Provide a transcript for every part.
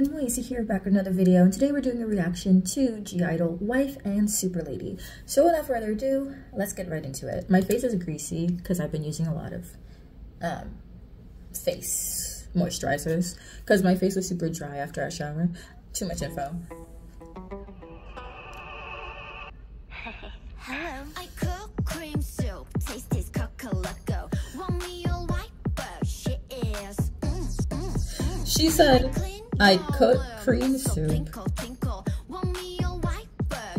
everyone, Moise here, back with another video, and today we're doing a reaction to GIDLE, Wife and Super Lady. So without further ado, let's get right into it. My face is greasy because I've been using a lot of face moisturizers because my face was super dry after I showered. Too much info. Hello. I cook cream soup, tastes cocoa. Want me your white, but she is. She said, I cook cream soup.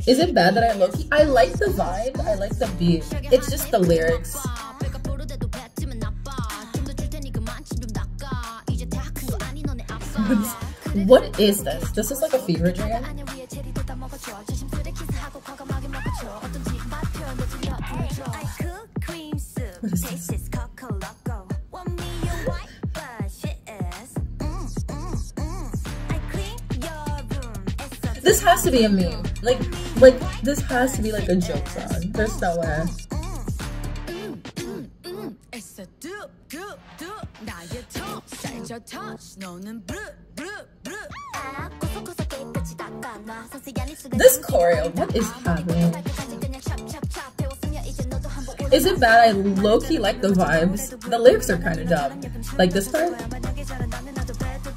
Is it bad that I low-key? I like the vibe, I like the beat. It's just the lyrics. What is this? This is like a fever dream. What is this? This has to be a meme. Like this has to be like a joke song. There's no way. This choreo, what is happening? Is it bad? I low-key like the vibes. The lyrics are kind of dumb. Like this part?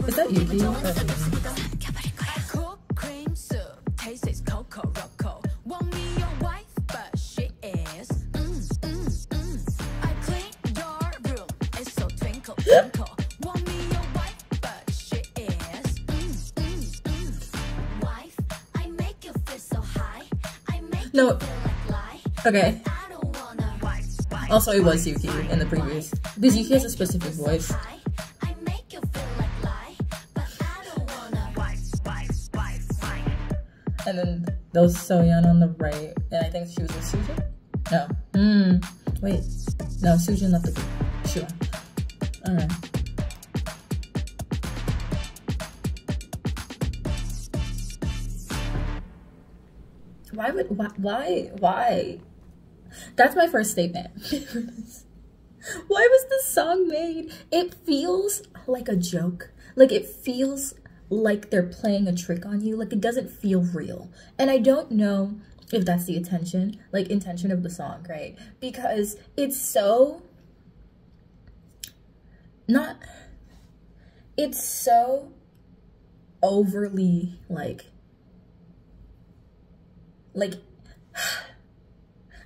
Is that Yuki? No. Okay. Also, it was Yuki in the previous. Because Yuki has a specific voice. And then there was Soyeon on the right. And I think she was with Sujin? No. Wait. No, Sujin left the group. Sure. Alright. Why? That's my first statement. Why was this song made? It feels like a joke. Like it feels like they're playing a trick on you. Like it doesn't feel real. And I don't know if that's the intention of the song, right? Because it's so it's so overly like I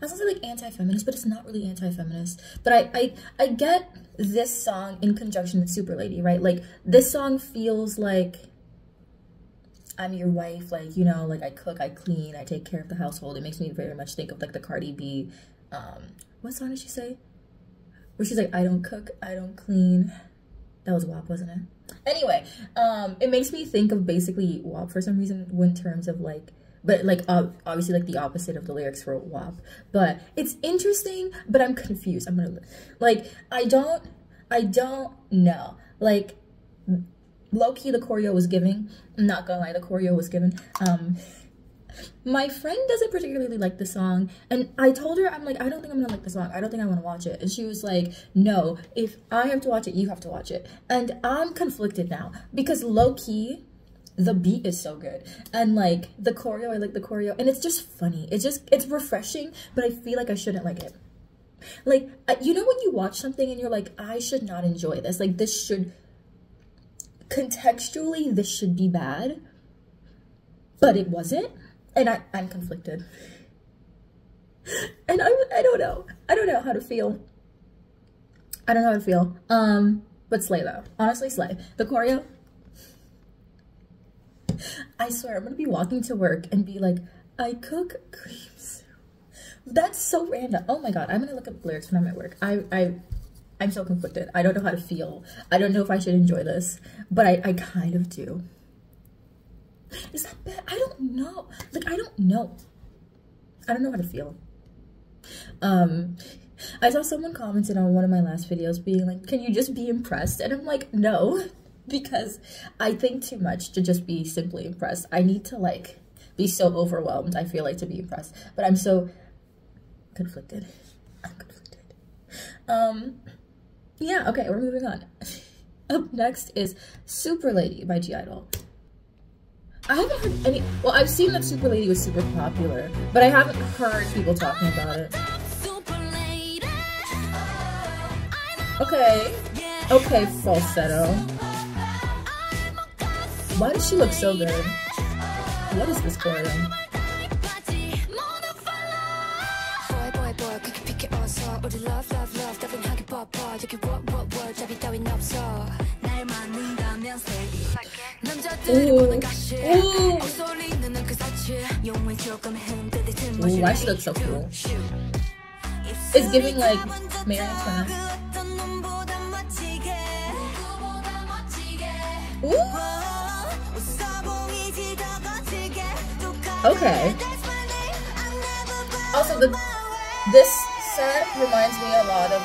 was gonna say like anti-feminist, but it's not really anti-feminist. But I get this song in conjunction with Super Lady, right? Like this song feels like I'm your wife, like, you know, like I cook, I clean, I take care of the household. It makes me very much think of like the Cardi B, what song did she say? Where she's like, I don't cook, I don't clean. That was WAP, wasn't it? Anyway, it makes me think of basically WAP for some reason in terms of like, but like obviously like the opposite of the lyrics for WAP. But it's interesting, but I'm confused. I'm gonna like I don't know. Like low-key the choreo was giving. I'm not gonna lie, the choreo was given. My friend doesn't particularly like the song, and I told her, I'm like, I don't think I'm gonna like the song. I don't think I want to watch it. And she was like, no, if I have to watch it, you have to watch it. And I'm conflicted now because low-key the beat is so good, and like the choreo, I like the choreo, and it's just funny. It's refreshing, but I feel like I shouldn't like it. Like, you know when you watch something and you're like, I should not enjoy this. Like this should, contextually, this should be bad, but it wasn't, and I'm conflicted. And I don't know how to feel. I don't know how to feel. But slay though, honestly slay. The choreo, I swear, I'm gonna be walking to work and be like, I cook cream soup. That's so random. Oh my god, I'm gonna look up lyrics when I'm at work. I'm so conflicted. I don't know how to feel. I don't know if I should enjoy this, but I kind of do. Is that bad? I don't know. Like, I don't know. I don't know how to feel. I saw someone commented on one of my last videos being like, can you just be impressed? And I'm like, no. Because I think too much to just be simply impressed. I need to like be so overwhelmed, I feel like, to be impressed. But I'm so conflicted. I'm conflicted. Yeah, okay, we're moving on. Up next is Super Lady by GIDLE. I haven't heard any. Well, I've seen that Super Lady was super popular, but I haven't heard people talking about it. Okay. Okay, falsetto. Why does she look so good? What is this choreo? Ooh. Ooh, why she looks so cool? It's giving like Mary Antoinette. Ooh. Okay. Also, this set reminds me a lot of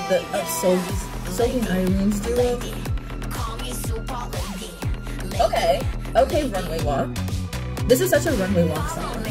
Sophie and Irene's duo. Okay. Okay, Runway Walk. This is such a Runway Walk song.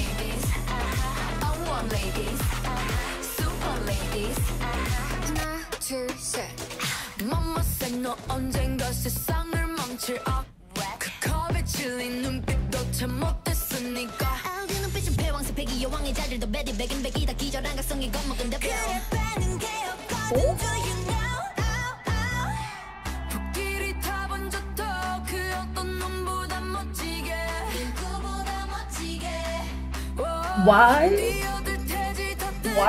Why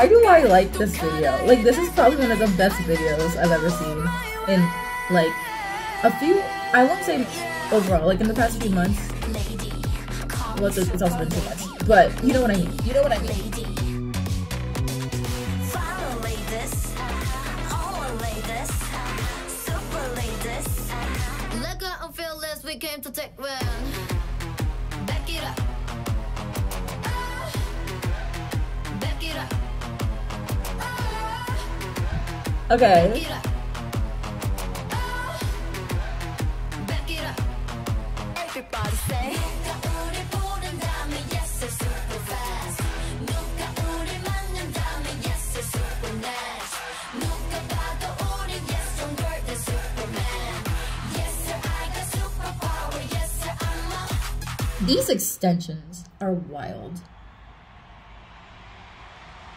do I like this video? Like, this is probably one of the best videos I've ever seen in like a few, I won't say overall, like in the past few months. Well, it's also been too much, but you know what I mean. You know what I mean. We came to take one. Back it up. Back it up. Okay. Back it up. Back it up. Everybody say. These extensions are wild.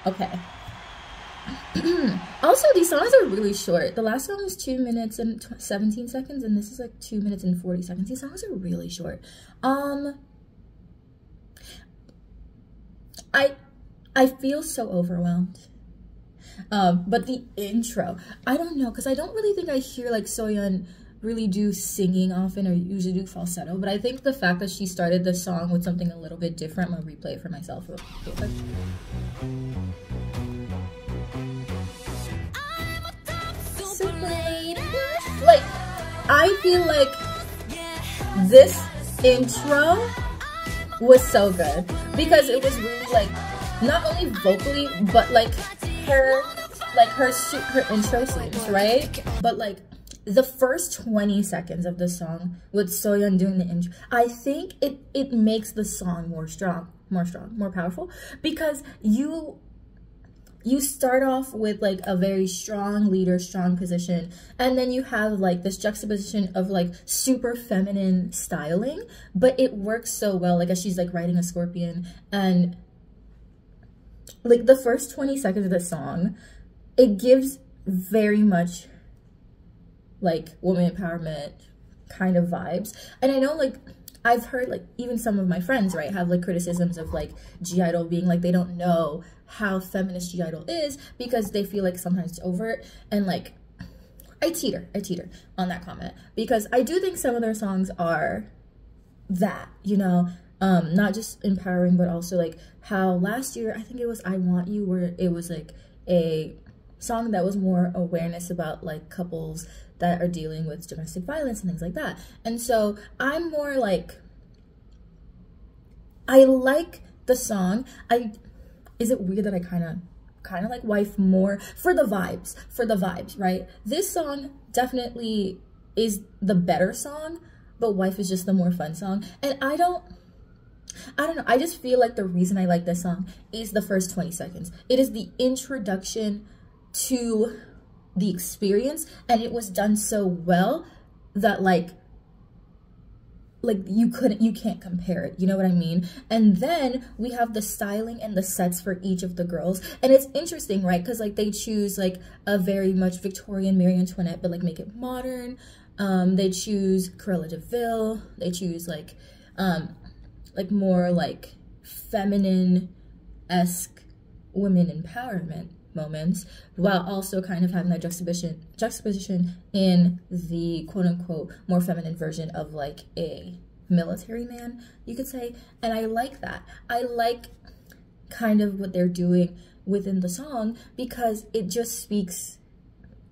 Okay. Also, these songs are really short. The last song was 2 minutes and 17 seconds, and this is like 2 minutes and 40 seconds. These songs are really short. I feel so overwhelmed. But the intro, I don't know, because I don't really think I hear like Soyeon really do singing often, or usually do falsetto, but I think the fact that she started the song with something a little bit different, I'm gonna replay it for myself real quick. Like, I feel like this intro was so good because it was really like not only vocally but like her intro scenes, right? But like the first 20 seconds of the song with Soyeon doing the intro, I think it makes the song more powerful, because you start off with like a very strong leader, strong position, and then you have like this juxtaposition of like super feminine styling, but it works so well, like as she's like riding a scorpion, and like the first 20 seconds of the song, it gives very much like woman empowerment kind of vibes. And I know like I've heard like even some of my friends, right, have like criticisms of like GIDLE being like they don't know how feminist GIDLE is because they feel like sometimes it's overt, and like I teeter on that comment, because I do think some of their songs are that, you know, not just empowering but also like how last year I think it was I Want You, where it was like a song that was more awareness about like couples that are dealing with domestic violence and things like that. And so I'm more like, I like the song. Is it weird that I kind of like Wife more for the vibes, right? This song definitely is the better song, but Wife is just the more fun song. And I don't know, I just feel like the reason I like this song is the first 20 seconds. It is the introduction to the experience, and it was done so well that like like you can't compare it, you know what I mean? And then we have the styling and the sets for each of the girls, and it's interesting, right? Because like they choose like a very much Victorian Marie Antoinette, but like make it modern. They choose Cruella de Vil. They choose like more like feminine-esque women empowerment moments, while also kind of having that juxtaposition in the quote-unquote more feminine version of like a military man, you could say. And I like that. I like kind of what they're doing within the song, because it just speaks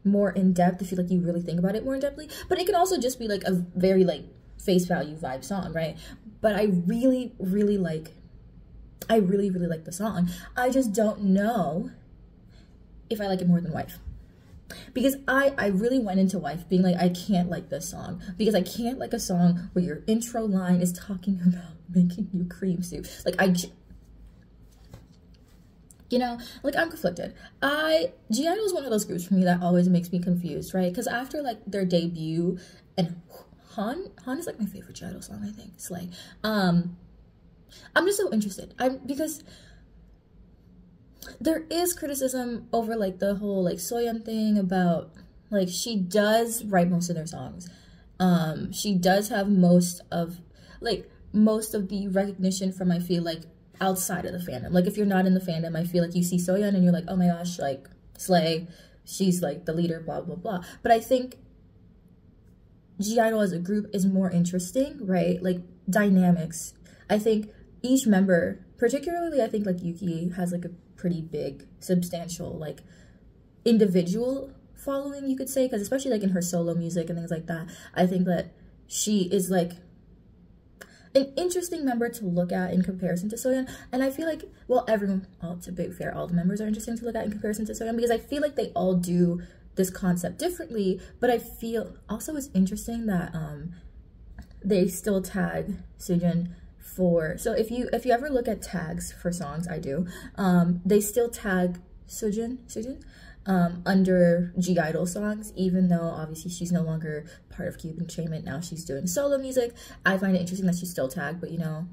more in depth if you like you really think about it more in depthly. But it can also just be like a very like face value vibe song, right? But I really like the song. I just don't know if I like it more than Wife, because I really went into Wife being like, I can't like this song, because I can't like a song where your intro line is talking about making you cream soup. Like you know, like I'm conflicted. GIDLE is one of those groups for me that always makes me confused, right? Because after like their debut, and Han is like my favorite GIDLE song, I think. Slay. I'm just so interested. Because there is criticism over like the whole like Soyeon thing about like she does write most of their songs. She does have most of the recognition from, I feel like, outside of the fandom. Like if you're not in the fandom, I feel like you see Soyeon and you're like, oh my gosh, like slay, she's like the leader, blah blah blah. But I think GIDLE as a group is more interesting, right? Like dynamics. I think each member, particularly I think like Yuki has like a pretty big, substantial like individual following, you could say, because especially like in her solo music and things like that, I think that she is like an interesting member to look at in comparison to Soyeon. And I feel like, well, to be fair, all the members are interesting to look at in comparison to Soyeon, because I feel like they all do this concept differently. But I feel also it's interesting that they still tag Sujin for, so if you ever look at tags for songs, I do, they still tag Sujin under GIDLE songs, even though obviously she's no longer part of Cube Entertainment. Now she's doing solo music. I find it interesting that she's still tagged, but you know,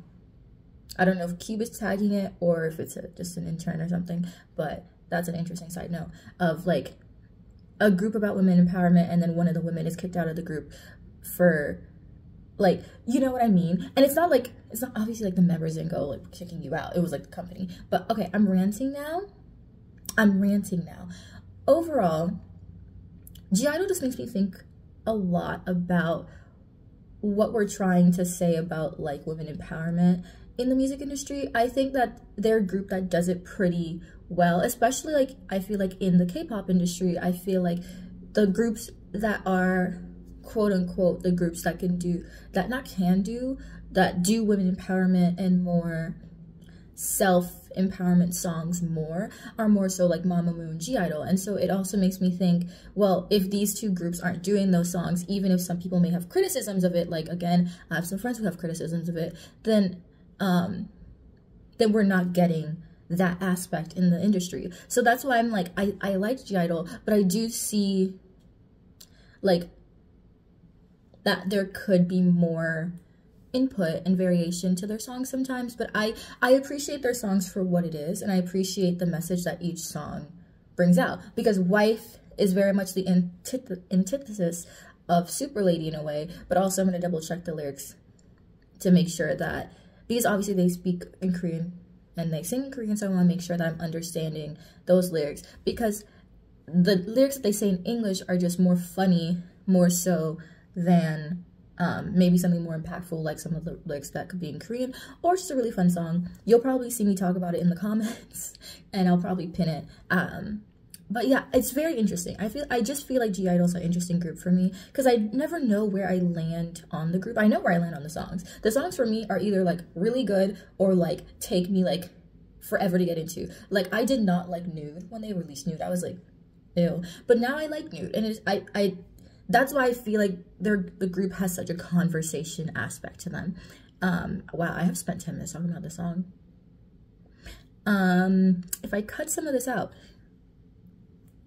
I don't know if Cube is tagging it or if it's just an intern or something, but that's an interesting side note of like a group about women empowerment, and then one of the women is kicked out of the group for like, you know what I mean? And it's not obviously like the members didn't go like kicking you out. It was like the company. But okay, I'm ranting now. Overall, GIDLE just makes me think a lot about what we're trying to say about like women empowerment in the music industry. I think that they're a group that does it pretty well, especially like I feel like in the K-pop industry. I feel like the groups that are quote unquote the groups that do women empowerment and more self-empowerment songs are more so like Mamamoo and GIDLE. And so it also makes me think, well, if these two groups aren't doing those songs, even if some people may have criticisms of it, like again, I have some friends who have criticisms of it, then we're not getting that aspect in the industry. So that's why I'm like, I like GIDLE, but I do see like that there could be more input and variation to their songs sometimes. But I appreciate their songs for what it is, and I appreciate the message that each song brings out, because Wife is very much the antithesis of Super Lady in a way. But also I'm going to double check the lyrics to make sure that, because obviously they speak in Korean and they sing in Korean, so I want to make sure that I'm understanding those lyrics, because the lyrics that they say in English are just more funny, more so than maybe something more impactful like some of the lyrics that could be in Korean, or just a really fun song. You'll probably see me talk about it in the comments and I'll probably pin it. But yeah, it's very interesting. I just feel like GIDLE is an interesting group for me, because I never know where I land on the group. I know where I land on the songs. The songs for me are either like really good or like take me like forever to get into. Like I did not like Nude when they released Nude. I was like, ew. But now I like Nude, and that's why I feel like the group has such a conversation aspect to them. Wow, I have spent 10 minutes talking about this song. If I cut some of this out,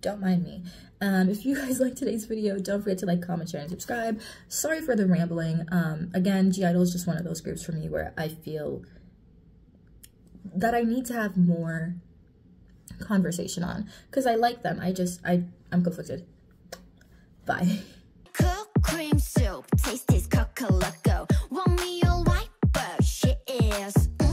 don't mind me. If you guys like today's video, don't forget to like, comment, share, and subscribe. Sorry for the rambling. Again, GIDLE is just one of those groups for me where I feel that I need to have more conversation on, because I like them. I'm conflicted. Bye.